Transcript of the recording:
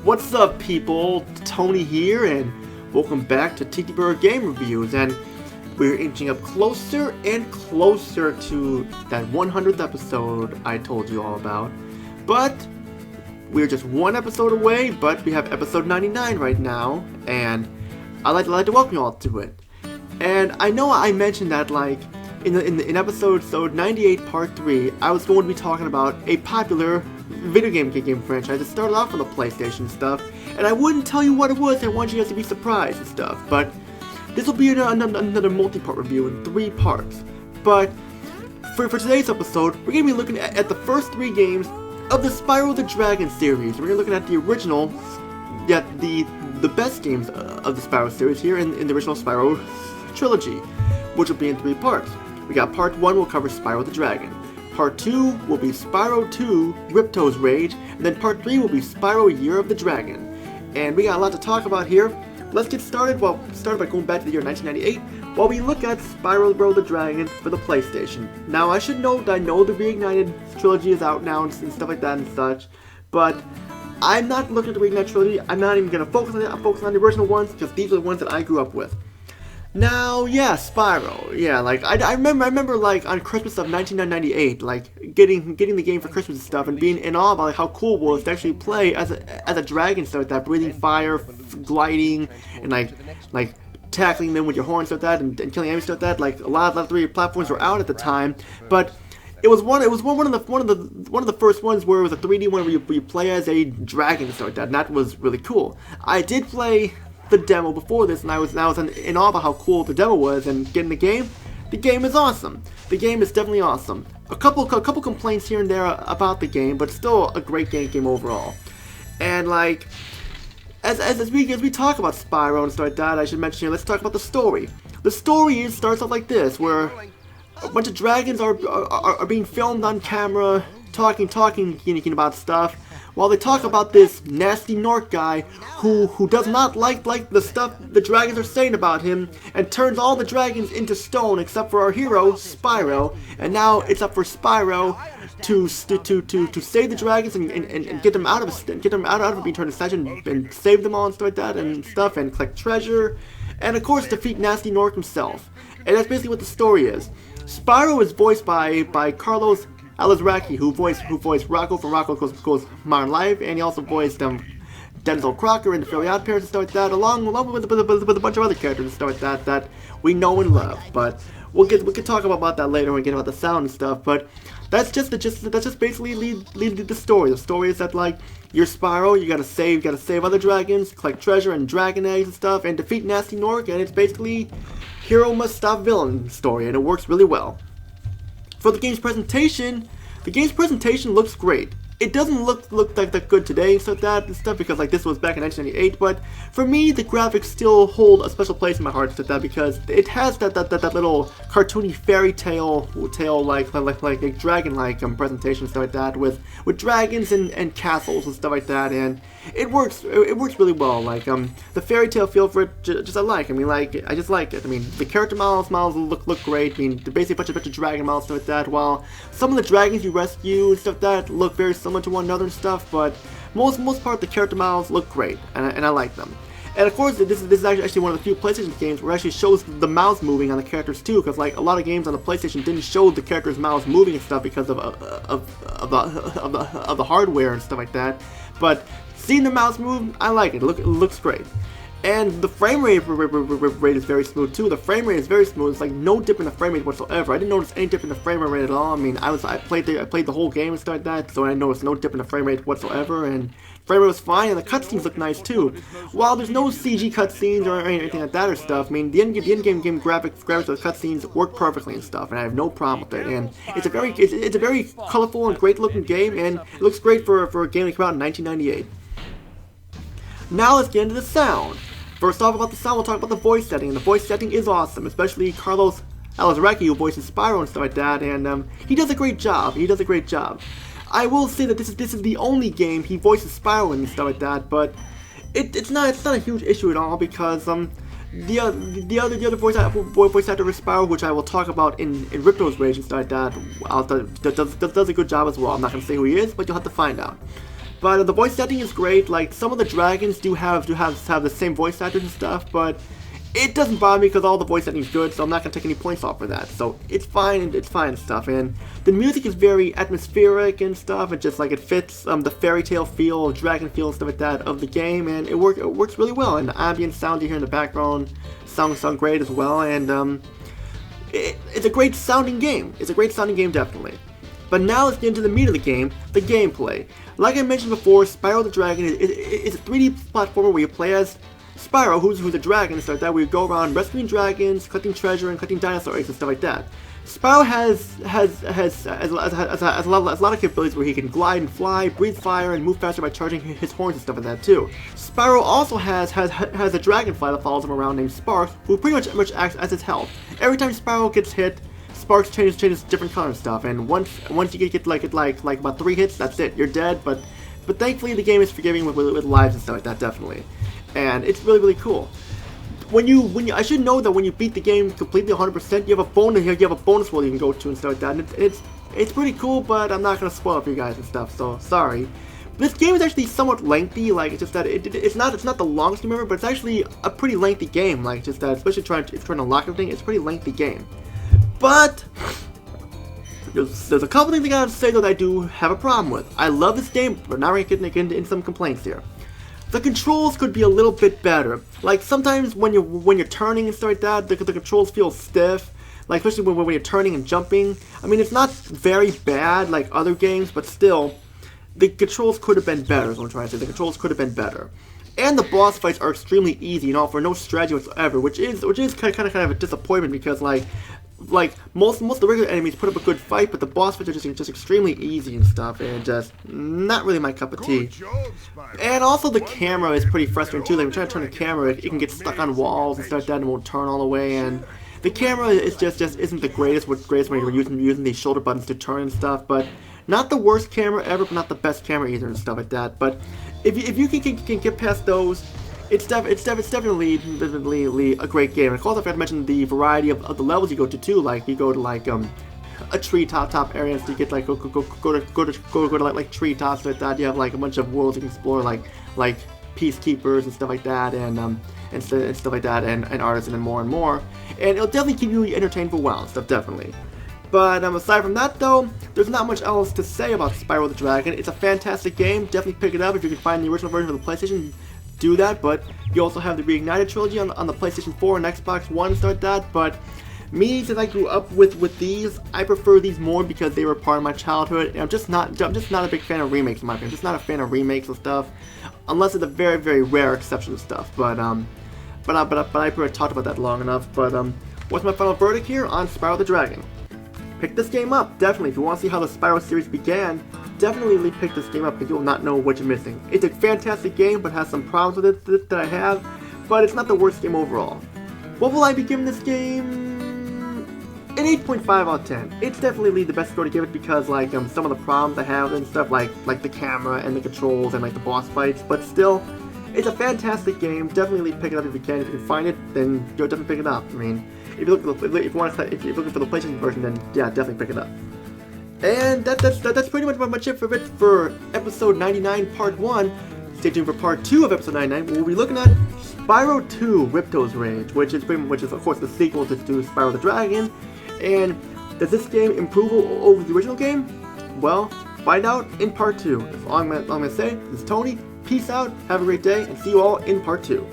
What's up, people? Tony here, and welcome back to TTBurger Game Reviews. And we're inching up closer and closer to that 100th episode I told you all about. But we're just one episode away, but we have episode 99 right now, and I'd like to welcome you all to it. And I know I mentioned that, like, in episode 98 part 3, I was going to be talking about a popular video game franchise that started off on the PlayStation stuff, and I wouldn't tell you what it was. I want you guys to be surprised and stuff, but this will be another multi-part review in 3 parts. But for today's episode, we're going to be looking at the first 3 games of the Spyro the Dragon series. We're going to be looking at the original, yeah, the best games of the Spyro series here in the original Spyro trilogy, which will be in 3 parts. We got part 1 will cover Spyro the Dragon. Part 2 will be Spyro 2, Ripto's Rage, and then Part 3 will be Spyro Year of the Dragon. And we got a lot to talk about here. Let's get started. Well, started by going back to the year 1998, while we look at Spyro the Dragon for the PlayStation. Now, I should note that I know the Reignited trilogy is out now and stuff like that and such, but I'm not looking at the Reignited trilogy. I'm not even going to focus on it. I'm focusing on the original ones, because these are the ones that I grew up with. Now, yeah, Spyro. Yeah, like I remember like on Christmas of 1998, like getting the game for Christmas and stuff, and being in awe about like, how cool it was to actually play as a dragon, stuff like that, breathing fire, gliding, and like tackling them with your horns, stuff like that, and killing enemies, stuff like that. Like a lot of 3D platforms were out at the time, but it was one of the first ones where it was a 3D one where you play as a dragon and stuff like that, and that was really cool. I did play the demo before this, and I was in awe about how cool the demo was, and getting the game is awesome. The game is definitely awesome. A couple complaints here and there about the game, but still a great game overall. And like, as we talk about Spyro and stuff like that, I should mention here, let's talk about the story. The story starts off like this, where a bunch of dragons are being filmed on camera, talking about stuff, while they talk about this nasty Nork guy who does not like the stuff the dragons are saying about him, and turns all the dragons into stone except for our hero Spyro. And now it's up for Spyro to save the dragons and get them out of being turned into statue, and save them all and stuff like that and stuff, and collect treasure, and of course defeat nasty Nork himself. And that's basically what the story is. Spyro is voiced by Carlos Alazraqui, who voiced Rocco from Rocco Goes Modern Life, and he also voiced Denzel Crocker in the Fairly Odd Parents and stuff like that, along with a bunch of other characters and stuff like that we know and love. But we can talk about that later when we get about the sound and stuff. But that's just basically the story. The story is that, like, you're Spyro, you gotta save other dragons, collect treasure and dragon eggs and stuff, and defeat nasty Nork, and it's basically hero must stop villain story, and it works really well. For the game's presentation looks great. It doesn't look like that good today, so that and stuff, because like this was back in 1998. But for me, the graphics still hold a special place in my heart, so that because it has that little cartoony fairy tale like dragon-like presentation, stuff like that, with dragons and castles and stuff like that, and it works really well. Like the fairy tale feel for it, just I just like it. I mean, the character models look great. I mean, they're basically a bunch of dragon models, stuff like that. While some of the dragons you rescue and stuff like that look very similar to one another and stuff, but most part the character models look great, and I like them. And of course, this is actually one of the few PlayStation games where it actually shows the mouths moving on the characters too, because like a lot of games on the PlayStation didn't show the characters' mouths moving and stuff because of the hardware and stuff like that. But seeing the mouths move, I like it. It looks great. And the frame rate is very smooth too. The frame rate is very smooth. It's like no dip in the frame rate whatsoever. I didn't notice any dip in the frame rate at all. I mean, I played the whole game and stuff like that, so I noticed no dip in the frame rate whatsoever. And frame rate was fine, and the cutscenes look nice too. While there's no CG cutscenes or anything like that or stuff, I mean, the in-game graphics of the cutscenes work perfectly and stuff, and I have no problem with it. And it's a very colorful and great looking game, and it looks great for a game that came out in 1998. Now let's get into the sound. First off, about the sound, we'll talk about the voice setting, and the voice setting is awesome, especially Carlos Alazraqui, who voices Spyro and stuff like that, and he does a great job. I will say that this is the only game he voices Spyro in and stuff like that, but it's not a huge issue at all, because the other voice actor for Spyro, which I will talk about in Ripto's Rage and stuff like that, does a good job as well. I'm not going to say who he is, but you'll have to find out. But the voice acting is great. Like, some of the dragons do have the same voice actors and stuff, but it doesn't bother me because all the voice acting is good, so I'm not gonna take any points off for that. So it's fine and stuff. And the music is very atmospheric and stuff. It just like it fits the fairy tale feel, dragon feel, and stuff like that of the game, and it works really well. And the ambient sound you hear in the background sound great as well. And it's a great sounding game. It's a great sounding game, definitely. But now let's get into the meat of the game, the gameplay. Like I mentioned before, Spyro the Dragon is a 3D platformer where you play as Spyro, who's a dragon and stuff like that, where you go around rescuing dragons, collecting treasure, and collecting dinosaur eggs and stuff like that. Spyro has a lot of capabilities where he can glide and fly, breathe fire, and move faster by charging his horns and stuff like that too. Spyro also has a dragonfly that follows him around named Sparks, who pretty much acts as his health. Every time Spyro gets hit, Sparks changes different color and stuff, and once you get like about 3 hits, that's it, you're dead. But thankfully the game is forgiving with lives and stuff like that, definitely, and it's really cool. I should know that when you beat the game completely 100%, you have a bonus world you can go to and stuff like that. And it's pretty cool, but I'm not gonna spoil it for you guys and stuff, so sorry. This game is actually somewhat lengthy. Like, it's just that it's not the longest game ever, but it's actually a pretty lengthy game. Like, just that, especially trying to unlock everything, it's a pretty lengthy game. But there's a couple things I gotta say though that I do have a problem with. I love this game, but now we're getting into some complaints here. The controls could be a little bit better. Like, sometimes when you're turning and stuff like that, the controls feel stiff. Like, especially when you're turning and jumping. I mean, it's not very bad like other games, but still, the controls could have been better. Is what I'm trying to say. The controls could have been better. And the boss fights are extremely easy, you know, for no strategy whatsoever, which is kind of a disappointment because like most of the regular enemies put up a good fight, but the boss fights are just extremely easy and stuff, and just not really my cup of tea. And also the camera is pretty frustrating too. Like, when trying to turn the camera, it can get stuck on walls and stuff like that, and it won't turn all the way. And the camera is just isn't the greatest when you're using these shoulder buttons to turn and stuff. But not the worst camera ever, but not the best camera either and stuff like that. But if you can get past those, it's definitely a great game. And of course, I forgot to mention the variety of the levels you go to too. Like, you go to like a tree top area, so you get like go to like tree tops like that. You have like a bunch of worlds you can explore, like peacekeepers and stuff like that, and stuff like that, and artists and more and more. And it'll definitely keep you entertained for a while and stuff, definitely. But aside from that though, there's not much else to say about Spyro the Dragon. It's a fantastic game. Definitely pick it up if you can find the original version of the PlayStation. Do that, but you also have the Reignited trilogy on the PlayStation 4 and Xbox One and stuff like that. But me, since I grew up with these, I prefer these more because they were part of my childhood, and I'm just not a big fan of remakes in my opinion. I'm just not a fan of remakes and stuff, unless it's a very rare exception and stuff. But I pretty talked about that long enough. But what's my final verdict here on Spyro the Dragon? Pick this game up, definitely. If you want to see how the Spyro series began, definitely pick this game up because you will not know what you're missing. It's a fantastic game, but has some problems with it that I have, but it's not the worst game overall. What will I be giving this game? An 8.5 out of 10. It's definitely the best score to give it because like some of the problems I have and stuff, like the camera and the controls and like the boss fights, but still, it's a fantastic game. Definitely pick it up if you can. If you can find it, then you'll definitely pick it up. I mean, if you're looking for the PlayStation version, then yeah, definitely pick it up. And that's pretty much it for episode 99, part 1. Stay tuned for part 2 of episode 99. We'll be looking at Spyro 2: Ripto's Rage, which is of course the sequel to Spyro the Dragon. And does this game improve over the original game? Well, find out in part 2. That's all I'm gonna say. This is Tony. Peace out. Have a great day, and see you all in part 2.